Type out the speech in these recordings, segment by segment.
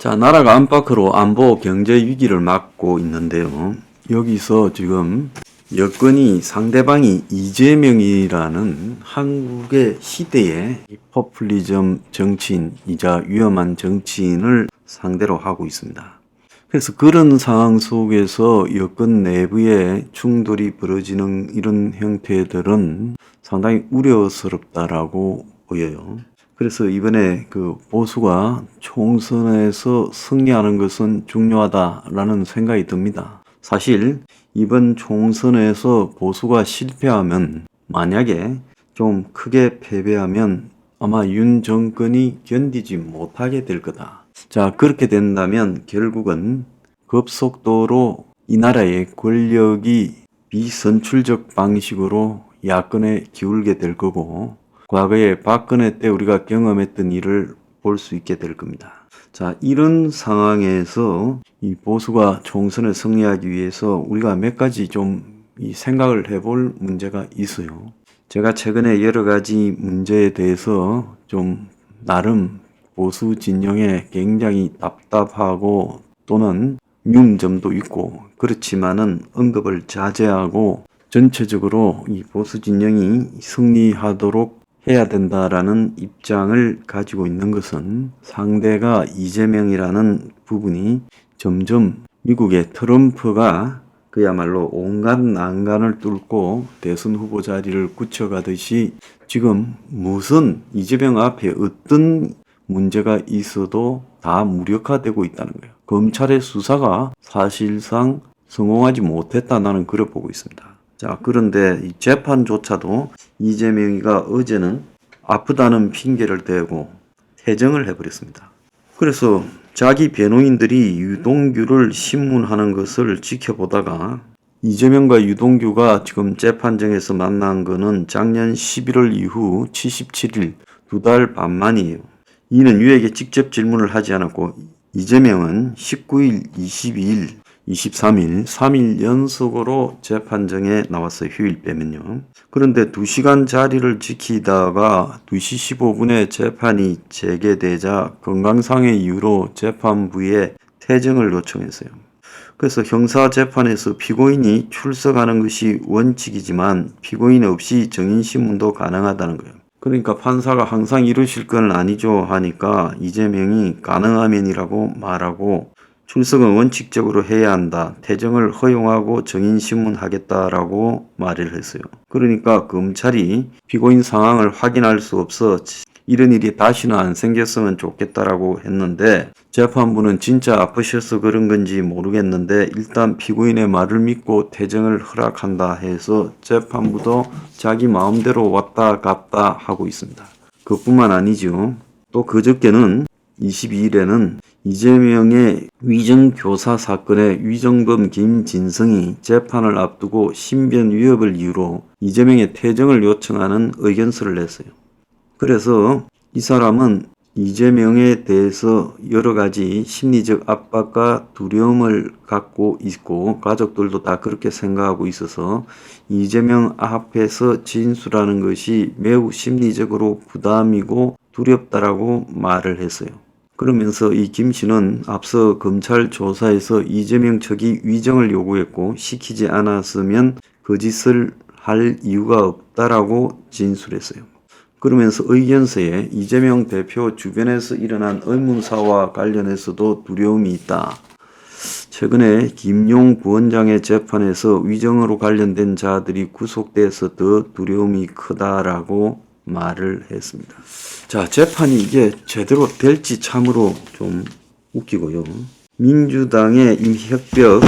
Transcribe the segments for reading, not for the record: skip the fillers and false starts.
자, 나라가 안팎으로 안보 경제 위기를 맞고 있는데요. 여기서 지금 여건이 상대방이 이재명이라는 한국의 시대의 포퓰리즘 정치인이자 위험한 정치인을 상대로 하고 있습니다. 그래서 그런 상황 속에서 여권 내부에 충돌이 벌어지는 이런 형태들은 상당히 우려스럽다라고 보여요. 그래서 이번에 그 보수가 총선에서 승리하는 것은 중요하다라는 생각이 듭니다. 사실 이번 총선에서 보수가 실패하면, 만약에 좀 크게 패배하면 아마 윤 정권이 견디지 못하게 될 거다. 자, 그렇게 된다면 결국은 급속도로 이 나라의 권력이 비선출적 방식으로 야권에 기울게 될 거고, 과거에 박근혜 때 우리가 경험했던 일을 볼 수 있게 될 겁니다. 자, 이런 상황에서 이 보수가 총선에 승리하기 위해서 우리가 몇 가지 좀 이 생각을 해볼 문제가 있어요. 제가 최근에 여러 가지 문제에 대해서 좀 나름 보수 진영에 굉장히 답답하고 또는 미운 점도 있고, 그렇지만은 언급을 자제하고 전체적으로 이 보수 진영이 승리하도록 해야 된다라는 입장을 가지고 있는 것은, 상대가 이재명이라는 부분이 점점 미국의 트럼프가 그야말로 온갖 난간을 뚫고 대선 후보 자리를 굳혀가듯이 지금 무슨 이재명 앞에 어떤 문제가 있어도 다 무력화되고 있다는 거예요. 검찰의 수사가 사실상 성공하지 못했다, 나는 그래 보고 있습니다. 자, 그런데 이 재판조차도 이재명이가 어제는 아프다는 핑계를 대고 퇴정을 해버렸습니다. 그래서 자기 변호인들이 유동규를 신문하는 것을 지켜보다가, 이재명과 유동규가 지금 재판정에서 만난 거는 작년 11월 이후 77일, 2달 반 만이에요. 이는 유에게 직접 질문을 하지 않았고, 이재명은 19일, 22일, 23일, 3일 연속으로 재판정에 나왔어요. 휴일 빼면요. 그런데 2시간 자리를 지키다가 2시 15분에 재판이 재개되자 건강상의 이유로 재판부에 퇴정을 요청했어요. 그래서 형사재판에서 피고인이 출석하는 것이 원칙이지만 피고인 없이 정인신문도 가능하다는 거예요. 그러니까 판사가 항상 이러실 건 아니죠 하니까 이재명이 가능하면이라고 말하고, 출석은 원칙적으로 해야 한다, 퇴정을 허용하고 정인신문하겠다라고 말을 했어요. 그러니까 검찰이 피고인 상황을 확인할 수 없어 이런 일이 다시는 안 생겼으면 좋겠다라고 했는데, 재판부는 진짜 아프셔서 그런 건지 모르겠는데 일단 피고인의 말을 믿고 퇴정을 허락한다 해서 재판부도 자기 마음대로 왔다 갔다 하고 있습니다. 그뿐만 아니죠. 또 그저께는 22일에는 이재명의 위정교사 사건의 위정범 김진성이 재판을 앞두고 신변 위협을 이유로 이재명의 퇴정을 요청하는 의견서를 냈어요. 그래서 이 사람은 이재명에 대해서 여러 가지 심리적 압박과 두려움을 갖고 있고, 가족들도 다 그렇게 생각하고 있어서 이재명 앞에서 진술하는 것이 매우 심리적으로 부담이고 두렵다라고 말을 했어요. 그러면서 이 김 씨는 앞서 검찰 조사에서 이재명 측이 위정을 요구했고 시키지 않았으면 그 짓을 할 이유가 없다라고 진술했어요. 그러면서 의견서에 이재명 대표 주변에서 일어난 의문사와 관련해서도 두려움이 있다. 최근에 김용 부원장의 재판에서 위정으로 관련된 자들이 구속돼서 더 두려움이 크다라고 말을 했습니다. 자, 재판이 이게 제대로 될지 참으로 좀 웃기고요. 민주당의 임혁벽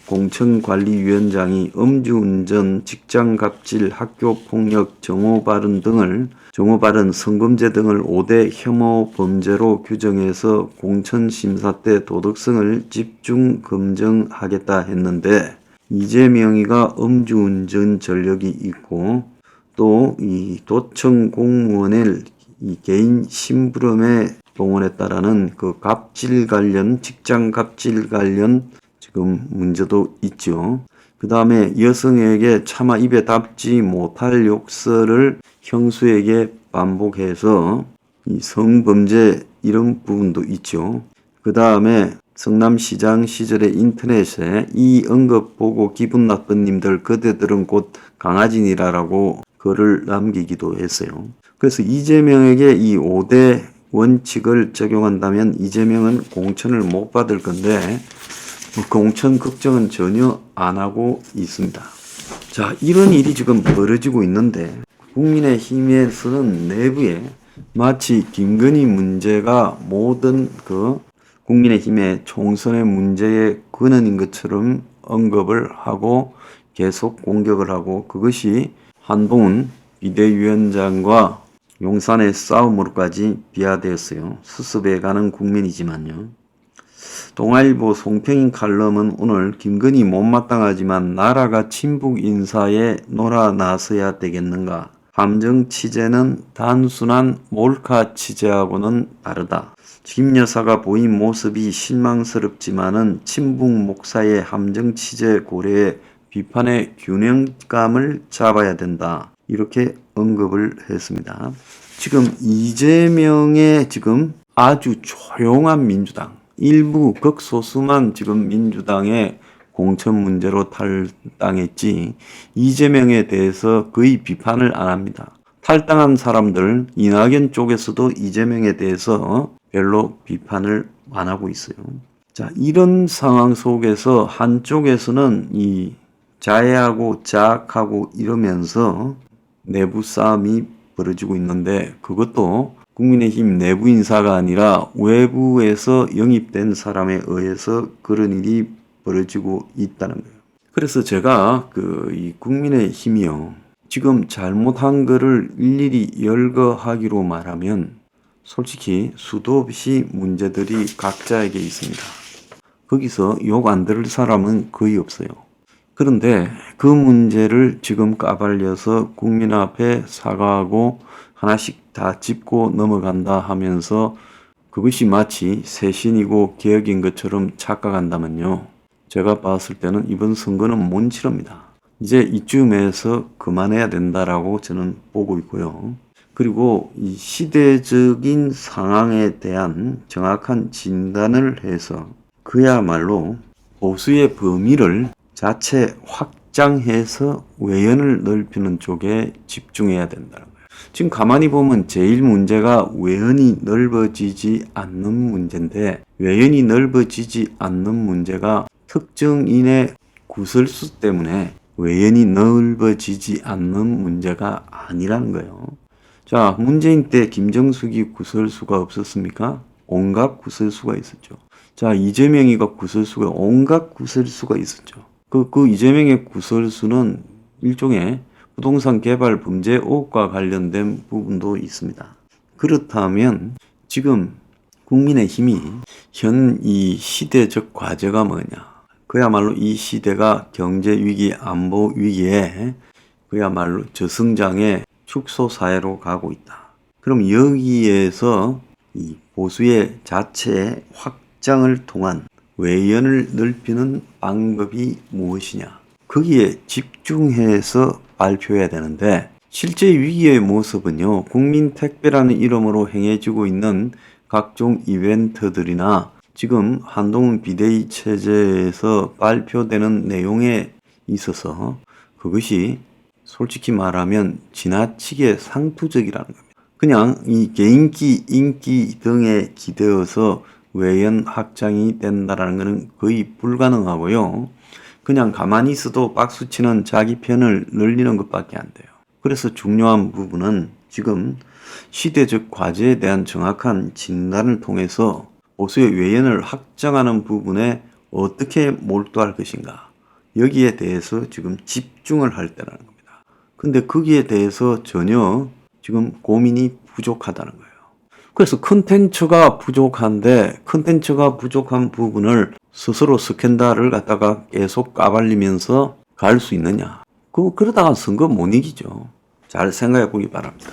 공천관리위원장이 음주운전, 직장갑질, 학교폭력, 정오발언, 성범죄 등을 5대 혐오 범죄로 규정해서 공천심사 때 도덕성을 집중 검증하겠다 했는데, 이재명이가 음주운전 전력이 있고 또 이 도청 공무원을 이 개인 심부름에 동원했다라는 그 갑질 관련, 직장 갑질 관련 지금 문제도 있죠. 그 다음에 여성에게 차마 입에 담지 못할 욕설을 형수에게 반복해서 이 성범죄 이런 부분도 있죠. 그 다음에 성남시장 시절에 인터넷에 이 언급 보고 기분 나쁜 님들 그대들은 곧 강아지니라라고 글을 남기기도 했어요. 그래서 이재명에게 이 5대 원칙을 적용한다면 이재명은 공천을 못 받을 건데 공천 걱정은 전혀 안 하고 있습니다. 자, 이런 일이 지금 벌어지고 있는데 국민의힘에서는 내부에 마치 김건희 문제가 모든 그 국민의힘의 총선의 문제의 근원인 것처럼 언급을 하고 계속 공격을 하고 그것이 한동훈 비대위원장과 용산의 싸움으로까지 비화되었어요. 수습해가는 국민이지만요. 동아일보 송평인 칼럼은 오늘 김건희 못마땅하지만 나라가 친북 인사에 놀아나서야 되겠는가. 함정 취재는 단순한 몰카 취재하고는 다르다. 김 여사가 보인 모습이 실망스럽지만은 친북 목사의 함정 취재 고려에 비판의 균형감을 잡아야 된다. 이렇게 언급을 했습니다. 지금 이재명의 지금 아주 조용한 민주당, 일부 극소수만 지금 민주당의 공천 문제로 탈당했지 이재명에 대해서 거의 비판을 안 합니다. 탈당한 사람들 이낙연 쪽에서도 이재명에 대해서 별로 비판을 안 하고 있어요. 자, 이런 상황 속에서 한쪽에서는 이 자해하고 자학하고 이러면서 내부 싸움이 벌어지고 있는데 그것도 국민의힘 내부 인사가 아니라 외부에서 영입된 사람에 의해서 그런 일이 벌어지고 있다는 거예요. 그래서 제가 이 국민의힘이요. 지금 잘못한 거를 일일이 열거하기로 말하면 솔직히 수도 없이 문제들이 각자에게 있습니다. 거기서 욕 안 들을 사람은 거의 없어요. 그런데 그 문제를 지금 까발려서 국민 앞에 사과하고 하나씩 다 짚고 넘어간다 하면서 그것이 마치 새신이고 개혁인 것처럼 착각한다면요. 제가 봤을 때는 이번 선거는 못 치릅니다. 이제 이쯤에서 그만해야 된다라고 저는 보고 있고요. 그리고 이 시대적인 상황에 대한 정확한 진단을 해서 그야말로 보수의 범위를 자체 확장해서 외연을 넓히는 쪽에 집중해야 된다는 거예요. 지금 가만히 보면 제일 문제가 외연이 넓어지지 않는 문제인데 외연이 넓어지지 않는 문제가 특정인의 구설수 때문에 외연이 넓어지지 않는 문제가 아니라는 거예요. 자, 문재인 때 김정숙이 구설수가 없었습니까? 온갖 구설수가 있었죠. 자, 이재명이가 구설수가 온갖 구설수가 있었죠. 그 이재명의 구설수는 일종의 부동산 개발 범죄 의혹과 관련된 부분도 있습니다. 그렇다면 지금 국민의힘이 현 이 시대적 과제가 뭐냐? 그야말로 이 시대가 경제 위기, 안보 위기에 그야말로 저성장의 축소 사회로 가고 있다. 그럼 여기에서 이 보수의 자체의 확장을 통한 외연을 넓히는 방법이 무엇이냐? 거기에 집중해서 발표해야 되는데 실제 위기의 모습은요. 국민택배라는 이름으로 행해지고 있는 각종 이벤트들이나 지금 한동훈 비대위 체제에서 발표되는 내용에 있어서 그것이 솔직히 말하면 지나치게 상투적이라는 겁니다. 그냥 이 개인기, 인기 등에 기대어서 외연 확장이 된다는 것은 거의 불가능하고요. 그냥 가만히 있어도 박수치는 자기 편을 늘리는 것밖에 안 돼요. 그래서 중요한 부분은 지금 시대적 과제에 대한 정확한 진단을 통해서 보수의 외연을 확장하는 부분에 어떻게 몰두할 것인가. 여기에 대해서 지금 집중을 할 때라는 겁니다. 근데 거기에 대해서 전혀 지금 고민이 부족하다는 거예요. 그래서 컨텐츠가 부족한데 컨텐츠가 부족한 부분을 스스로 스캔들을 갖다가 계속 까발리면서 갈 수 있느냐. 그러다가 선거 못 이기죠. 잘 생각해 보기 바랍니다.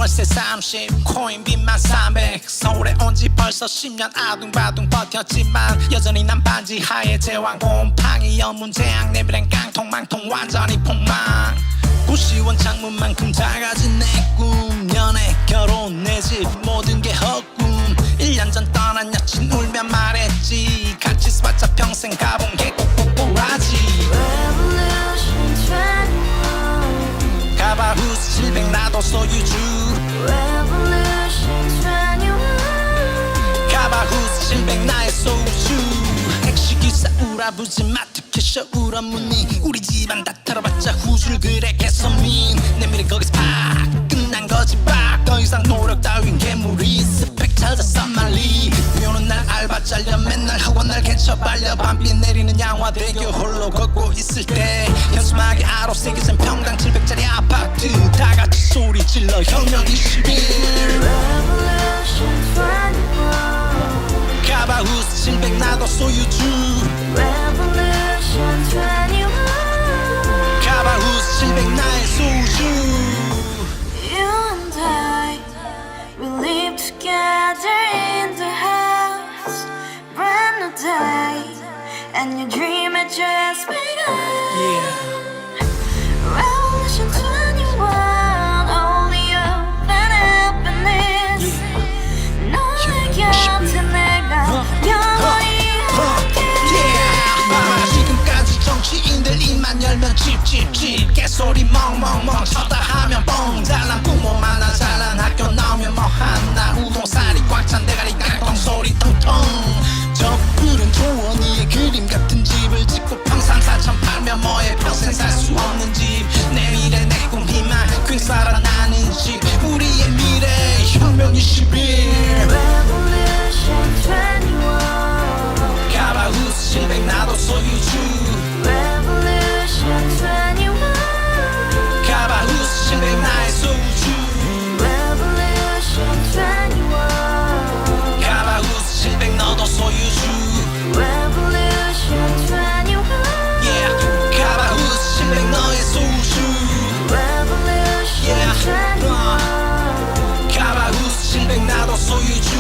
I 월세 30 코인 빚만 300 서울에 온 지 벌써 10년 아둥바둥 버텼지만 여전히 난 반지 하에 제왕 곰팡이 연문제약 내비랭 깡통 망통 완전히 폭망 고시원 창문만큼 작아진 내 꿈 연애 결혼 내 집 모든 게 헛꿈 1년 전 떠난 여친 울며 말했지 같이 써봤자 평생 가본 게 꼭꼭꼭하지 Revolution 21 가바후스 700 나도 소유주 Revolution 21 가바후스 700 나의 소주 택시기사 우라부지 마트 캐셔 울어무니 우리 집안 다 털어봤자 후줄 그래 개선민 내 미래 거기서 팍 끝난 거지 팍더 이상 노력 따윈 괴물이 스펙 찾아서 말리 비오는 날 알바 잘려 맨날 학원 날 개쳐 발려 밤비 내리는 양화대교 홀로 걷고 있을 때 현수막에 아로 새겨진 평당 700짜리 아파트 다 같이 소리 질러 혁명 21 Revolution 21 가바후스 700 나도 소유주 Revolution 21 가바후스 700 나의 소주 You and I, we live together in the house Brand new day, and your dream had just begun Yeah. Revolution 21, only open happiness 너의 곁에 내가 영원히 Yeah. 지금까지 정치인들 입만 열면 찝찝찝 개소리 멍멍멍 쳤다 하면 뻥 잘난 부모 만나 잘난 학교 나오면 뭐 하나 우동살이 꽉 찬 대가리 깡통 소리 텅텅 저 푸른 조원이의 그림 같은 집을 짓고 평상사천 팔면 뭐해 평생 살 수 없는 집 내 미래 내 꿈 희망 그 살아나는 집 우리의 미래 혁명 21 Revolution 21 가바후스 700 나도 소유주 Revolution 21 가바후스 700 나의 소주 Revolution 21 가바후스 700 너도 소유주 Revolution 21 Yeah 가바후스 700 너의 소주 Revolution Yeah 21 가바후스 700 나도 소유주